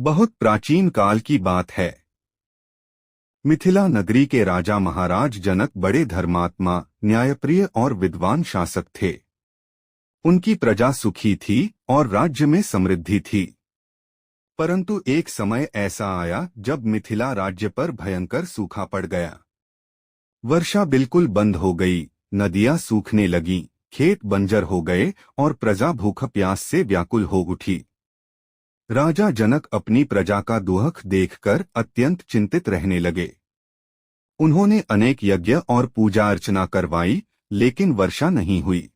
बहुत प्राचीन काल की बात है। मिथिला नगरी के राजा महाराज जनक बड़े धर्मात्मा, न्यायप्रिय और विद्वान शासक थे। उनकी प्रजा सुखी थी और राज्य में समृद्धि थी। परंतु एक समय ऐसा आया जब मिथिला राज्य पर भयंकर सूखा पड़ गया। वर्षा बिल्कुल बंद हो गई, नदियां सूखने लगीं, खेत बंजर हो गए और प्रजा भूख प्यास से व्याकुल हो उठी। राजा जनक अपनी प्रजा का दुख देखकर अत्यंत चिंतित रहने लगे। उन्होंने अनेक यज्ञ और पूजा अर्चना करवाई, लेकिन वर्षा नहीं हुई।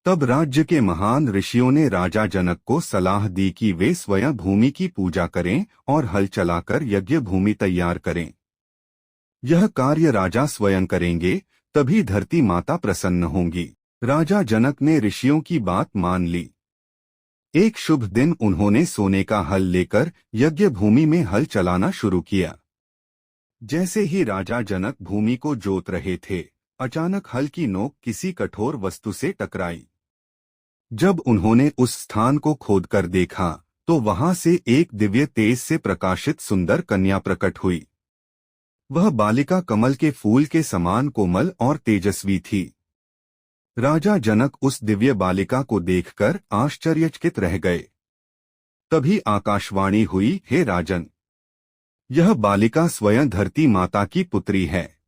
तब राज्य के महान ऋषियों ने राजा जनक को सलाह दी कि वे स्वयं भूमि की पूजा करें और हल चलाकर यज्ञ भूमि तैयार करें। यह कार्य राजा स्वयं करेंगे, तभी धरती माता प्रसन्न होंगी। राजा जनक ने ऋषियों की बात मान ली। एक शुभ दिन उन्होंने सोने का हल लेकर यज्ञ भूमि में हल चलाना शुरू किया। जैसे ही राजा जनक भूमि को जोत रहे थे, अचानक हल की नोक किसी कठोर वस्तु से टकराई। जब उन्होंने उस स्थान को खोदकर देखा, तो वहां से एक दिव्य तेज से प्रकाशित सुंदर कन्या प्रकट हुई। वह बालिका कमल के फूल के समान कोमल और तेजस्वी थी। राजा जनक उस दिव्य बालिका को देखकर आश्चर्यचकित रह गए। तभी आकाशवाणी हुई, हे राजन, यह बालिका स्वयं धरती माता की पुत्री है।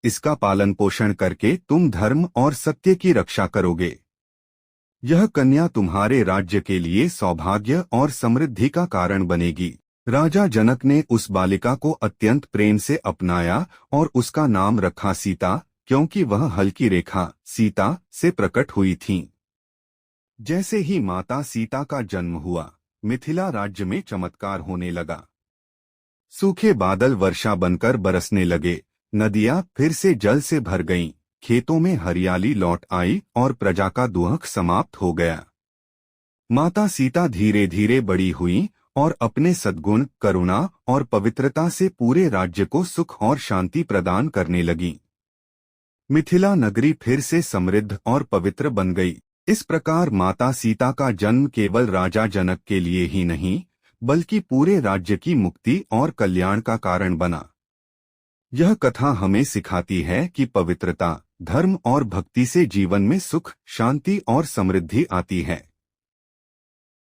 इसका पालन पोषण करके तुम धर्म और सत्य की रक्षा करोगे। यह कन्या तुम्हारे राज्य के लिए सौभाग्य और समृद्धि का कारण बनेगी। राजा जनक ने उस बालिका को अत्यंत प्रेम से अपनाया और उसका नाम रखा सीता, क्योंकि वह हल की रेखा सीता से प्रकट हुई थीं। जैसे ही माता सीता का जन्म हुआ, मिथिला राज्य में चमत्कार होने लगा। सूखे बादल वर्षा बनकर बरसने लगे, नदियां फिर से जल से भर गईं, खेतों में हरियाली लौट आई और प्रजा का दुख समाप्त हो गया। माता सीता धीरे धीरे बड़ी हुईं और अपने सद्गुण, करुणा और पवित्रता से पूरे राज्य को सुख और शांति प्रदान करने लगीं। मिथिला नगरी फिर से समृद्ध और पवित्र बन गई। इस प्रकार माता सीता का जन्म केवल राजा जनक के लिए ही नहीं, बल्कि पूरे राज्य की मुक्ति और कल्याण का कारण बना। यह कथा हमें सिखाती है कि पवित्रता, धर्म और भक्ति से जीवन में सुख, शांति और समृद्धि आती है।